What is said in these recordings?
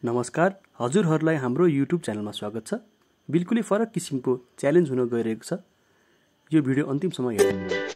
नमस्कार, हजुरहरूलाई हाम्रो युट्युब च्यानलमा स्वागत छ। बिल्कुलै फरक किसिमको च्यालेन्ज हुन गइरहेको छ। यो भिडियो अन्तिमसम्म हेर्नु।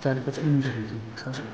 Cari kata ini dari itu, saya.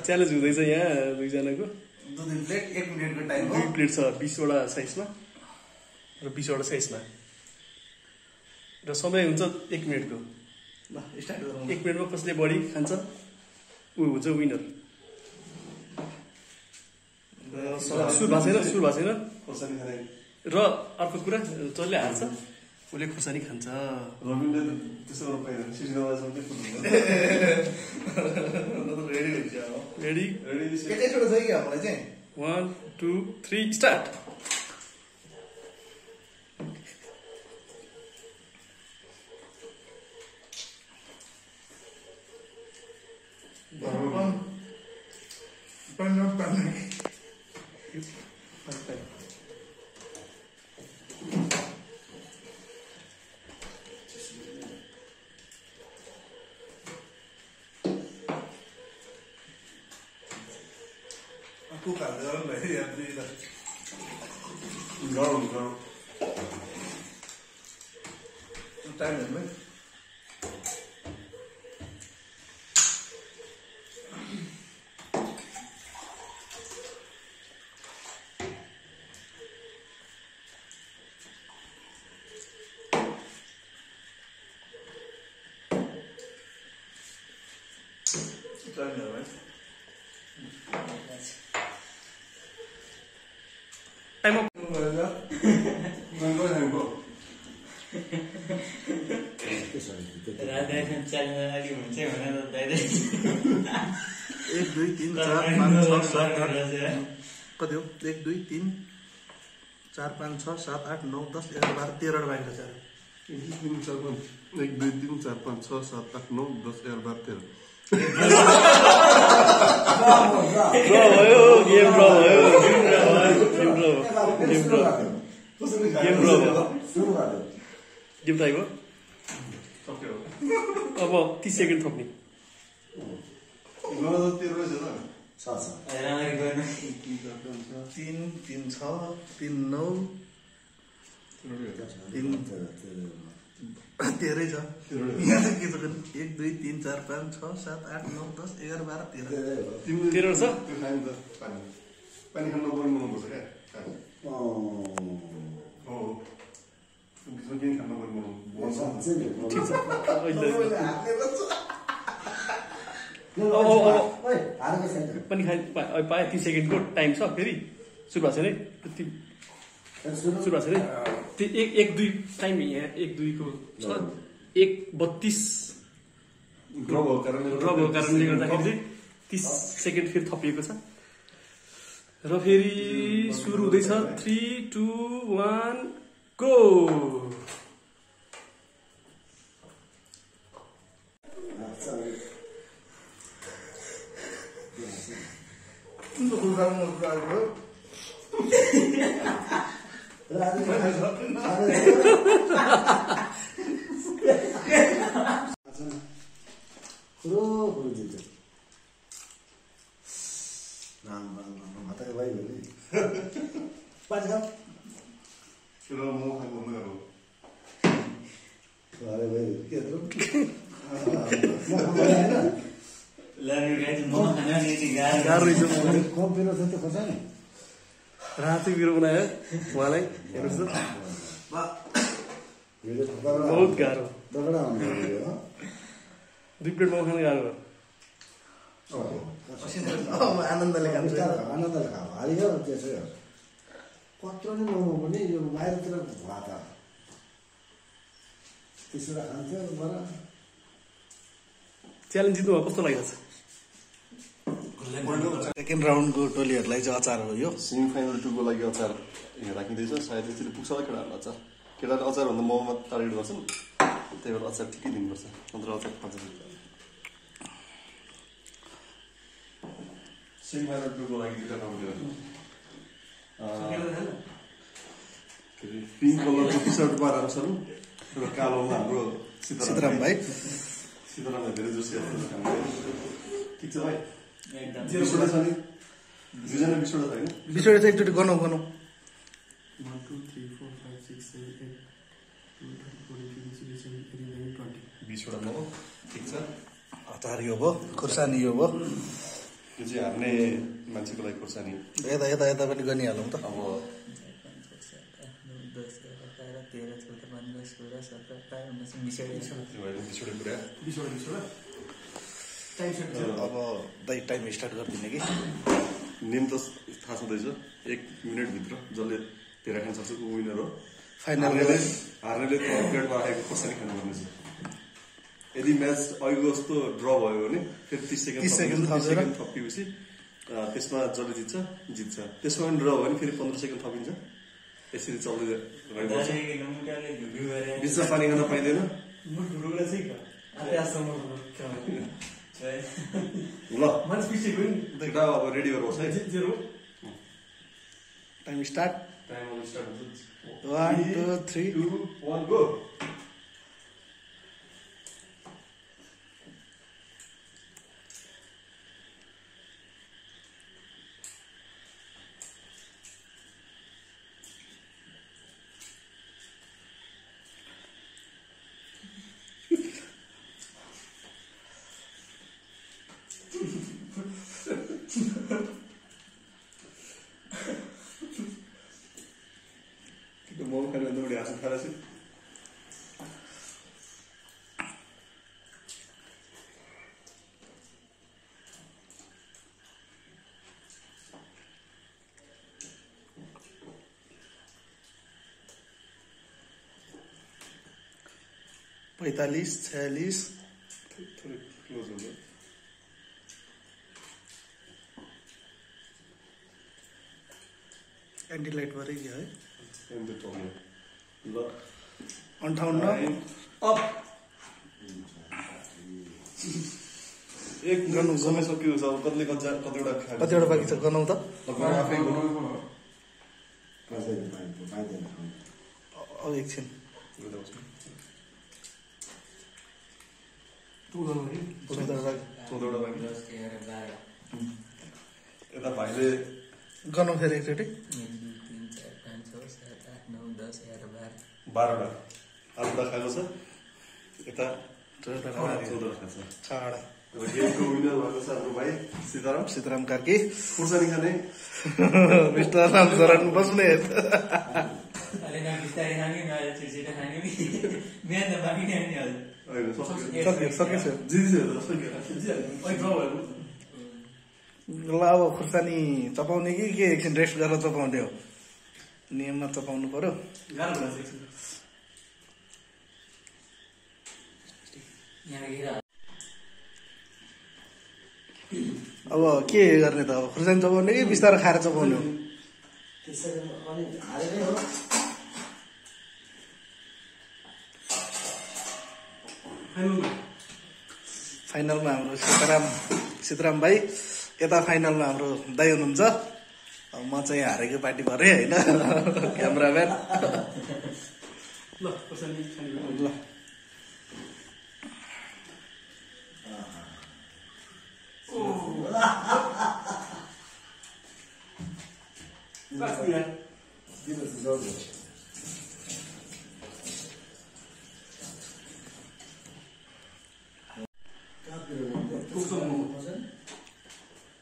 Challenge हुँदैछ यहाँ दुईजनाको 2 प्लेट 1 मिनेटको टाइम हो 2 प्लेट छ 20 वटा साइजमा र 20 वटा छ यसमा र समय हुन्छ 1 मिनेटको ल स्टार्ट गरौँ 1 मिनेटमा कसले बढी खान्छ ऊ हुन्छ विनर सुरु भएको छैन खोर्सानी खाने र अर्को कुरा जसले हाल्छ उसले खुर्सानी खान्छ रविन्द्रले त्यसो गर्नु पाइँदैन सिजनवाइजमा के फुट्नु रेडी हुन्छ अब रेडी रेडी एकैचोटि छ कि हामीलाई चाहिँ 1 2 3 start Aku kadang lah ya dia. गरौँ गरौँ Time ni. Time ni, right? Time up एक दुई तीन चार पाँच छ सात आठ कति हो 1 2 3 4 5 6 7 8 9 10 11 12 13 बाइक छ 1 2 3 4 5 6 7 8 9 10 11 12 13 गेम ड्र गेम टाइम हो अब 30 सेकेन्ड थप्ने 3 3 6 3 9 13 छ यहाँ चाहिँ के छ 1 2 3 4 5 6 7 8 9 10 11 12 13 13 छ त्यो खाने त पानी खान नपर्ने बनाउनुपर्छ क्या हो बिचमा केही खान नपर्ने बनाउनु ठिक छ अहिले पनि पाएँ 30 सेकेन्डको टाइम छ फेरि सुरु भएको छैन है सुरु भएको छैन त्यो 1 2 टाइम यहाँ 1 2 को छ 1:32 ड्र भएको कारणले गर्दाखेरि चाहिँ 30 सेकेन्ड फेरि थपिएको छ र फेरि सुरु हुँदैछ 3 2 1 गो रातो बिरो बनायो उहाँलाई हेर्नुहोस् बहुत गाह्रो 2 प्लेट मोमो खान गाह्रो आनन्दले खान्छ आनन्दले खाऊ हालियो त्यसै हो कत्रो नै मोमो पनि यो बाहिरतिर भात त्यसो खान्छ बरा च्यालेन्ज जित्नु कस्तो लागिरहेछ सेकेन्ड राउन्डको टोलीहरूलाई चाहिँ अचार हो यो सेमी फाइनल 2 को लागि अचार यहाँ राखिँदैछ सायद यसरी पुग्छ होला केटाहरूलाई अचार केटाहरूले अचारभन्दा मोमोमा टार्गेट गर्छन् त्यही भएर अचार ठिकै दिनुपर्छ नत्र अचार खान्छ सेमी फाइनल 2 को लागि दुईटा राउन्ड पिङ्क कलरको टी सर्ट पाराहरू छन् र कालोमा हाम्रो सीताराम भाइ सीतारामलाई धेरै जोसी ठिक छ भाइ बिसवटा छ नि दुईजना 20 वटा छ होइन 20 वटा चाहिँ एकचोटि गनौ 1 2 3 4 5 6 7 8 20 वटा मोमो ठिक छ अचार यो भयो खुर्सानी यो भयो यो चाहिँ हार्ने मान्छेको लागि खुर्सानी यता यता यता पनि गनिहालौँ त अब अब दाइ टाइम स्टार्ट गरिदिने कि नेम त थाहा छँदैछ 1 मिनेटभित्र जसले धेरै खान सक्छ ऊ विनर हो फाइनलले हार्नेले प्लेटमा राखेको कसरी खानुपर्नेछ यदि म्याच अहिलेको जस्तो ड्र भयो भने फेरि 30 सेकेन्ड थपिएपछि त्यसमा जसले जित्छ त्यसमा पनि ड्र भयो भने फेरि 15 सेकेन्ड थपिन्छ यसरी चल्दै रहेको बिचमा पानी खान पाइँदैन ल अब रेडी गर्नुहोस् है टाइम स्टार्ट टाइम अब स्टार्ट हुन्छ 1 2 3 2 1 गो मोमो खाने बढी हाँस्नु थालेछ पैंतालीस 46 थोरै क्लोज हुन्छ एन्टी लाइट भरे कि है ल 58 अप एक गर्नु समय सकियो अब कतिले कतिवटा कतिवटा बाँकी छ गनौ त आफै अब एकछिन यता भाइले गनौ फेरि एकचोटि 12वटा 8वटा खाएको छ यता 14वटा 14वटा खाएको छ छाडा र गेमको विनर भएको छ हाम्रो भाइ सीताराम कार्की खुर्सानी खाने मिस्टर रामचरण बस्ने ल अब खुर्सानी चपाउने कि के एकछिन रेस्ट गरेर चपाउने हो नियममा चपाउनु पर्यो अब के गर्ने त अब खुर्सानी चपाउने कि बिस्तारै खाएर चपाउने हो फाइनलमा हाम्रो सीताराम भाइ यता फाइनलमा हाम्रो दाइ हुनुहुन्छ अब म चाहिँ हारेको पार्टी भरे होइन क्यामराम्यान ल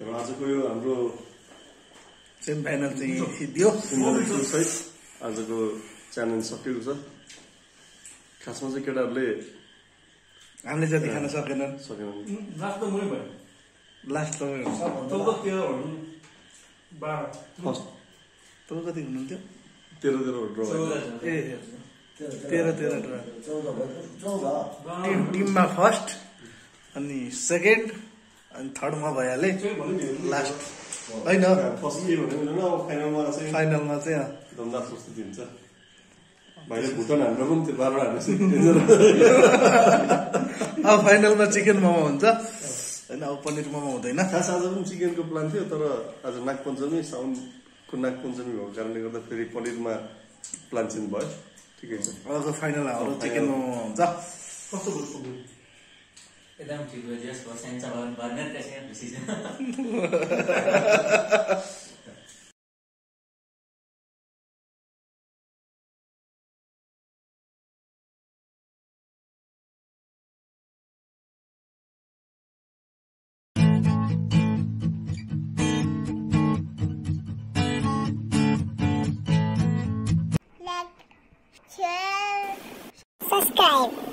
र आजको यो हाम्रो सेमी फाइनल चाहिँ जित्यो सहित आजको च्यालेन्ज सकिएको छ खासमा चाहिँ केटाहरूले हामीले जति खान सकेनन् लास्ट त मै भयो लास्ट फर्स्ट तपाईँ कति हुनुहुन्थ्यो 13 ड्र ए 13 ड्र टिममा फर्स्ट अनि सेकेन्ड अनि थर्डमा भइहाले लास्ट होइन फर्स्ट के भन्यो अब फाइनलमा चाहिँ दमदार प्रस्तुति हुन्छ भाइले भुटन हान्नु पनि त्यो 12 हान्नु अब फाइनलमा चिकन मोमो हुन्छ होइन अब पनिर मोमो हुँदैन खास आज पनि चिकनको प्लान थियो तर आज नागपञ्चमी साउनको नागपञ्चमी भएको कारणले गर्दा फेरि पनिरमा प्लान चेन्ज भयो ठिकै छ अबको फाइनल हाम्रो चिकन मोमो हुन्छ कस्तो भयो एकदम ठिक भयो जस पर्सेन्ट भन्ने त्यसैमा खुसी छ Subscribe subscribe.